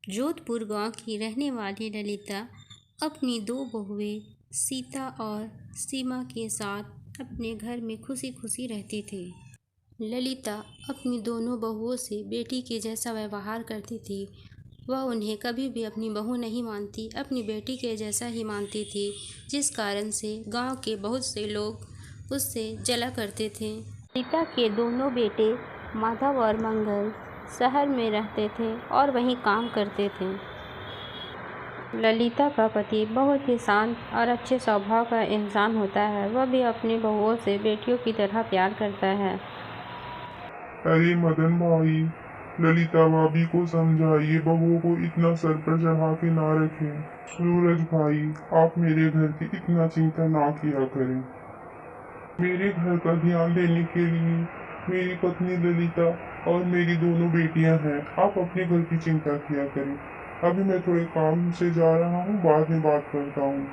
जोधपुर गांव की रहने वाली ललिता अपनी दो बहुएं सीता और सीमा के साथ अपने घर में खुशी खुशी रहती थी। ललिता अपनी दोनों बहुओं से बेटी के जैसा व्यवहार करती थी। वह उन्हें कभी भी अपनी बहू नहीं मानती, अपनी बेटी के जैसा ही मानती थी, जिस कारण से गांव के बहुत से लोग उससे जला करते थे। ललिता के दोनों बेटे माधव और मंगल शहर में रहते थे और वहीं काम करते थे। ललिता का पति बहुत ही शांत और अच्छे स्वभाव का इंसान होता है। वह भी अपनी बहुओं से बेटियों की तरह प्यार करता है। अरे मदन भाई, ललिता भाभी को समझाइए, बहुओं को इतना सर पर चढ़ा के ना रखें। सूरज भाई, आप मेरे घर की इतना चिंता ना किया करें। मेरे घर का ध्यान देने के लिए मेरी पत्नी ललिता और मेरी दोनों बेटियां हैं। आप अपने घर की चिंता किया करें। अभी मैं थोड़े काम से जा रहा हूँ, बाद में बात करता हूँ।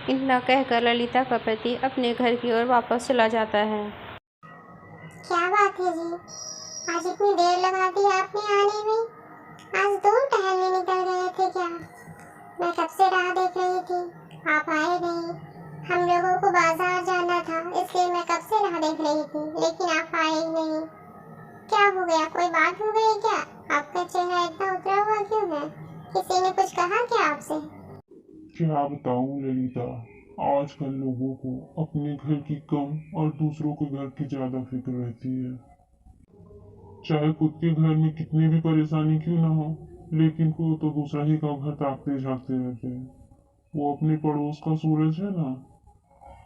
इतना कहकर ललिता का पति अपने घर की ओर वापस चला जाता है। क्या बात है जी, आज इतनी देर लगा दी आपने आने में? आज दूर टहलने निकल गए थे क्या? मैं कब से राह देख रही थी, आप आए नहीं। हम लोगों को बाजार जाना था, इसलिए मैं कब से राह देख रही थी, लेकिन आप आए ही नहीं। क्या हो गया, कोई बात हो गई क्या? आपका चेहरा इतना उतरा हुआ क्यों है? किसी ने कुछ कहा क्या आपसे? क्या बताऊँ ललिता, आजकल लोगों को अपने घर की कम और दूसरों के घर की ज्यादा फिक्र रहती है। चाहे खुद के घर में कितनी भी परेशानी क्यों ना हो, लेकिन वो तो दूसरा ही का घर ताकते झांकते रहते हैं। वो अपने पड़ोस का सूरज है ना,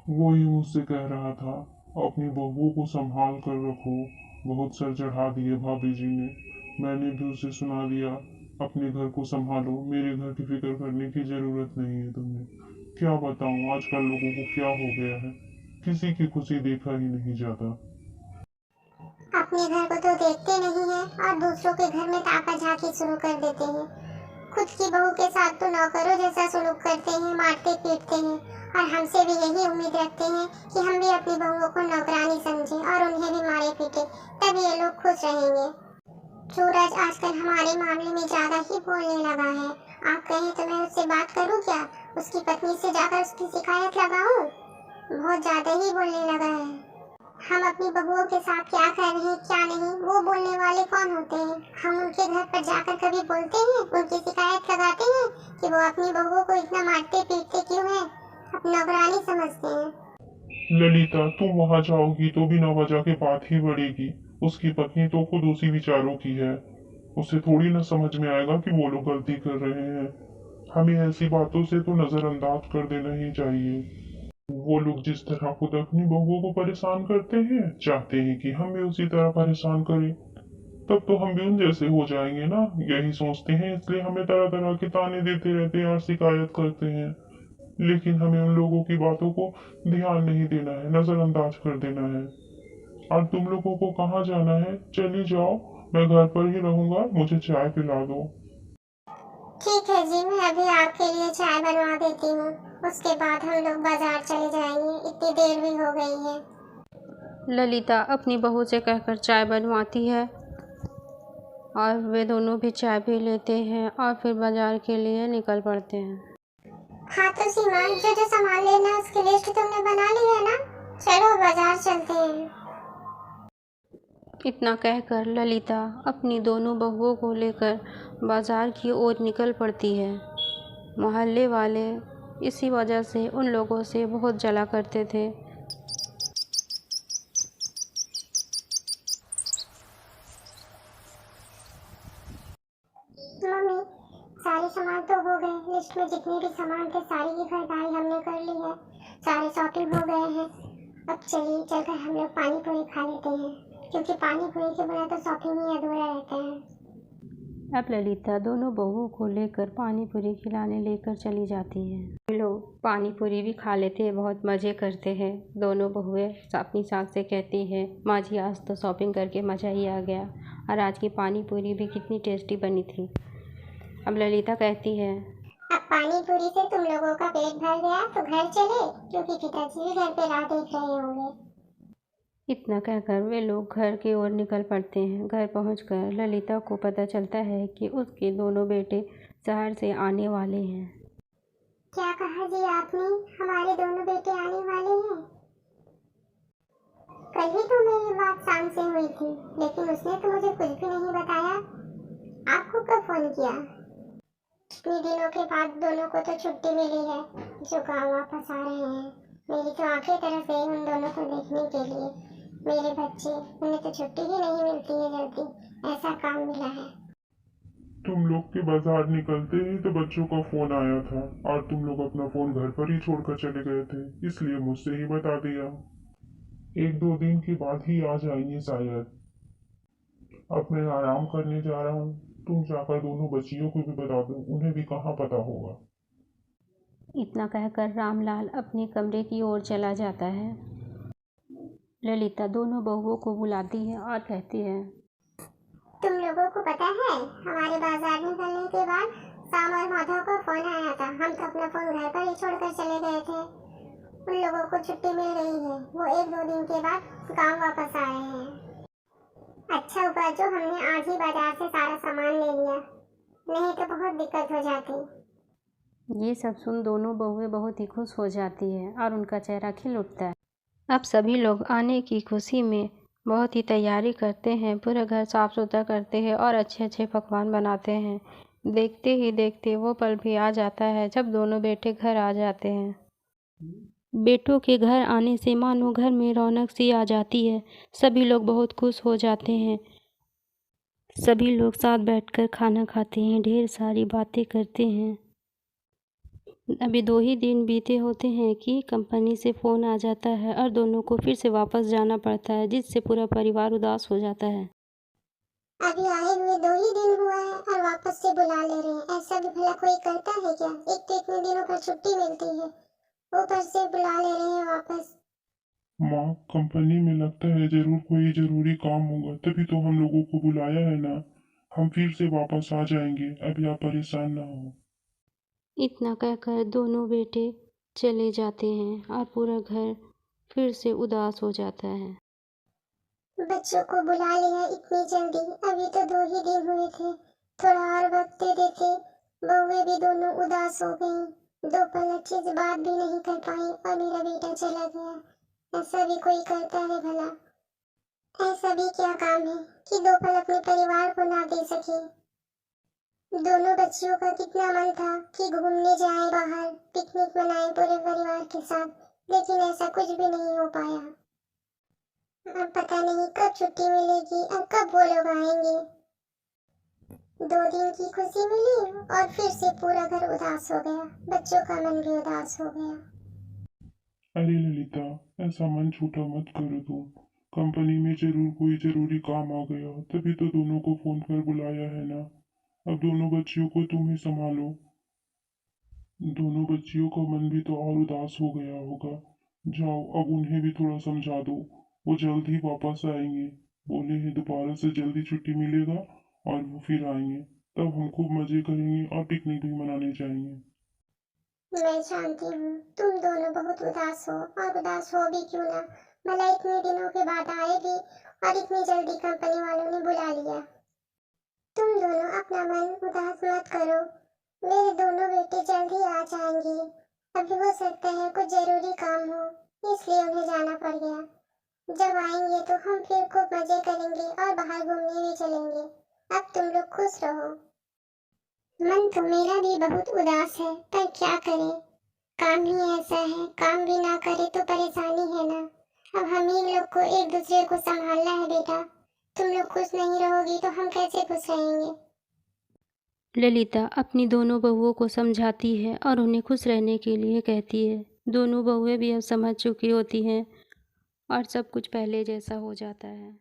वो ही मुझसे कह रहा था अपनी बहुओं को संभाल कर रखो। बहुत सर चढ़ा दिए भाभी जी ने। मैंने भी उसे सुना दिया, अपने घर को संभालो, मेरे घर की फिक्र करने की जरूरत नहीं है तुम्हें। क्या बताऊं आजकल लोगों को क्या हो गया है, किसी की खुशी देखा ही नहीं जाता। अपने घर को तो देखते नहीं है और दूसरों के घर में ताका झांकी शुरू कर देते हैं। खुद की बहू के साथ तो नौकरों जैसा सलूक करते हैं, मारते पीटते हैं, और हमसे भी यही उम्मीद रखते हैं कि हम भी अपनी बहुओं को नौकरानी समझें और उन्हें भी मारे पीटे, तब ये लोग खुश रहेंगे। सूरज आजकल हमारे मामले में ज्यादा ही बोलने लगा है। आप कहें तो मैं उससे बात करूं क्या? उसकी पत्नी से जाकर उसकी शिकायत लगाऊं? बहुत ज्यादा ही बोलने लगा है। हम अपनी बहुओं के साथ क्या कर रहे हैं क्या नहीं, वो बोलने वाले कौन होते हैं? हम उनके घर पर जाकर कभी बोलते हैं, उनकी शिकायत लगाते हैं कि वो अपनी बहुओं को इतना मारते पीटते क्यों हैं, अपनी नौकरानी समझते हैं। ललिता, तुम वहां जाओगी तो बिना वजह के बात ही बढ़ेगी। उसकी पत्नी तो खुद उसी विचारों की है। उसे थोड़ी ना समझ में आएगा कि वो लोग गलती कर रहे हैं। हमें ऐसी बातों से तो नजरअंदाज कर देना ही चाहिए। वो लोग जिस तरह खुद अपनी बहुओं को परेशान करते हैं, चाहते हैं कि हम भी उसी तरह परेशान करें। तब तो हम भी उन जैसे हो जाएंगे ना, यही सोचते हैं, इसलिए हमें तरह तरह के ताने देते रहते हैं और शिकायत करते हैं। लेकिन हमें उन लोगों की बातों को ध्यान नहीं देना है, नजरअंदाज कर देना है। और तुम लोगों को कहाँ जाना है? चली जाओ, मैं घर पर ही रहूंगा, मुझे चाय पिला दो। ठीक है जी, मैं अभी आपके लिए चाय बनवा देती हूँ, उसके बाद हम लोग बाजार चले जाएंगे, इतनी देर भी हो गई है। ललिता अपनी बहू से कहकर चाय बनवाती है और वे दोनों भी चाय पी लेते हैं और फिर बाजार के लिए निकल पड़ते हैं। हाँ तो सीमा, जो जो सामान लेना है उसकी लिस्ट तुमने बना ली है ना? चलो बाजार चलते हैं। इतना कहकर ललिता अपनी दोनों बहुओं को लेकर बाजार की ओर निकल पड़ती है। मोहल्ले वाले इसी वजह से उन लोगों से बहुत जला करते थे। मम्मी, सारे सामान तो हो गए, लिस्ट में जितने भी सामान थे सारी की खरीदारी हमने कर ली है, सारे शॉपिंग हो गए हैं। अब चलिए चलकर हम लोग पानी पूरी खा लेते हैं, क्योंकि पानी पूरी के बिना तो शॉपिंग ही अधूरा रहता है। अब ललिता दोनों बहुओं को लेकर पानी पूरी खिलाने लेकर चली जाती है। लोग पानी पूरी भी खा लेते हैं, बहुत मज़े करते हैं। दोनों बहुएं अपनी सास से कहती हैं, माँ जी आज तो शॉपिंग करके मज़ा ही आ गया, और आज की पानी पूरी भी कितनी टेस्टी बनी थी। अब ललिता कहती है, अब पानी पूरी से तुम लोगों का पेट भर गया तो घर चले, क्योंकि पिताजी भी घर पे राह देख रहे होंगे। इतना कहकर वे लोग घर की ओर निकल पड़ते हैं। घर पहुंचकर ललिता को पता चलता है कि उसके दोनों बेटे शहर से आने वाले हैं। क्या कहा जी आपने? हमारे दोनों बेटे आने वाले हैं? कल ही तो मेरी बात शाम से हुई थी, लेकिन उसने तो मुझे कुछ भी नहीं बताया। आपको कब फोन किया? इतने दिनों के बाद दोनों को तो छुट्टी मिली है, जो गांव वापस आ रहे हैं। मेरी तो आंखें तरस गई उन दोनों को देखने के लिए। मेरे बच्चे, उन्हें तो छुट्टी ही नहीं मिलती है जल्दी, ऐसा काम मिला है। तुम लोग के बाजार निकलते ही तो बच्चों का फोन आया था और तुम लोग अपना फोन घर पर ही छोड़कर चले गए थे, इसलिए मुझसे ही बता दिया। 1-2 दिन के बाद ही आ जाएंगे शायद। अब मैं आराम करने जा रहा हूँ, तुम जाकर दोनों बच्चियों को भी बता दो, उन्हें भी कहाँ पता होगा। इतना कहकर रामलाल अपने कमरे की ओर चला जाता है। ललिता दोनों बहुओं को बुलाती है और कहती है, तुम लोगों को पता है, हमारे बाजार निकलने के बाद शाम और माधव को फोन आया था। हम तो अपना फोन घर पर ही छोड़कर चले गए थे। उन लोगों को छुट्टी मिल गई है, वो 1-2 दिन के बाद गांव वापस आ रहे हैं। अच्छा हुआ जो हमने आज ही बाजार से सारा सामान ले लिया, नहीं तो बहुत दिक्कत हो जाती। ये सब सुन दोनों बहुएं बहुत ही खुश हो जाती है और उनका चेहरा खिल उठता है। अब सभी लोग आने की खुशी में बहुत ही तैयारी करते हैं, पूरा घर साफ सुथरा करते हैं और अच्छे अच्छे पकवान बनाते हैं। देखते ही देखते वो पल भी आ जाता है जब दोनों बेटे घर आ जाते हैं। बेटों के घर आने से मानो घर में रौनक सी आ जाती है। सभी लोग बहुत खुश हो जाते हैं। सभी लोग साथ बैठकर खाना खाते हैं, ढेर सारी बातें करते हैं। अभी 2 ही दिन बीते होते हैं कि कंपनी से फ़ोन आ जाता है और दोनों को फिर से वापस जाना पड़ता है, जिससे पूरा परिवार उदास हो जाता है। अभी आए हुए 2 ही दिन हुआ है और वापस से बुला ले रहे हैं। ऐसा भी भला कोई करता है क्या? एक तो इतने दिनों पर छुट्टी मिलती है, ऊपर से बुला ले रहे हैं वापस। माँ, कंपनी में लगता है जरूर कोई जरूरी काम होगा, तभी तो हम लोगों को बुलाया है ना। हम फिर से वापस आ जाएंगे, अभी आप परेशान ना हो। इतना कहकर दोनों बेटे चले जाते हैं और पूरा घर फिर से उदास हो जाता है। बच्चों को बुला लिया इतनी जल्दी? अभी तो 2 ही दिन हुए थे, थोड़ा और वक्त दे देते। बहुएं भी दोनों उदास हो गईं। 2 पल अच्छे से बात भी नहीं कर पाई और मेरा बेटा चला गया। ऐसा भी कोई करता है भला? ऐसा भी क्या काम है कि 2 पल अपने परिवार को ना दे सके? दोनों बच्चियों का कितना मन था कि घूमने जाएं बाहर, पिकनिक मनाएं पूरे परिवार के साथ, लेकिन ऐसा कुछ भी नहीं हो पाया। अब पता नहीं कब छुट्टी मिलेगी और कब वो लोग आएंगे। 2 दिन की खुशी मिली और फिर से पूरा घर उदास हो गया। बच्चों का मन भी उदास हो गया। अरे ललिता, ऐसा मन छोटा मत करो तुम। कंपनी में जरूर कोई जरूरी काम आ गया, तभी तो दोनों को फोन कर बुलाया है ना। अब दोनों बच्चियों को तुम ही संभालो। दोनों बच्चियों का मन भी तो और उदास हो गया होगा। जाओ, अब उन्हें भी थोड़ा समझा दो, वो जल्द ही वापस आएंगे। बोले हैं दोबारा से जल्दी छुट्टी मिलेगा और वो फिर आएंगे, तब हम खूब मजे करेंगे और पिकनिक भी मनाने जाएंगे। मैं जानती हूँ तुम दोनों बहुत उदास हो, और उदास हो भी क्यों ना, भला इतने दिनों के बाद आए भी और इतनी जल्दी कंपनी वालों ने बुला लिया। तुम दोनों अपना मन उदास मत करो, मेरे दोनों बेटे जल्द ही आ जाएंगे। अभी हो सकता है कुछ जरूरी काम हो, इसलिए उन्हें जाना पड़ गया। जब आएंगे तो हम फिर खूब मजे करेंगे और बाहर घूमने भी चलेंगे। अब तुम लोग खुश रहो। मन तो मेरा भी बहुत उदास है, पर क्या करें, काम ही ऐसा है, काम भी ना करे तो परेशानी है ना। अब हम ही लोग को एक दूसरे को संभालना है बेटा। तुम लोग खुश नहीं रहोगी तो हम कैसे खुश रहेंगे? ललिता अपनी दोनों बहुओं को समझाती है और उन्हें खुश रहने के लिए कहती है। दोनों बहुएं भी अब समझ चुकी होती हैं और सब कुछ पहले जैसा हो जाता है।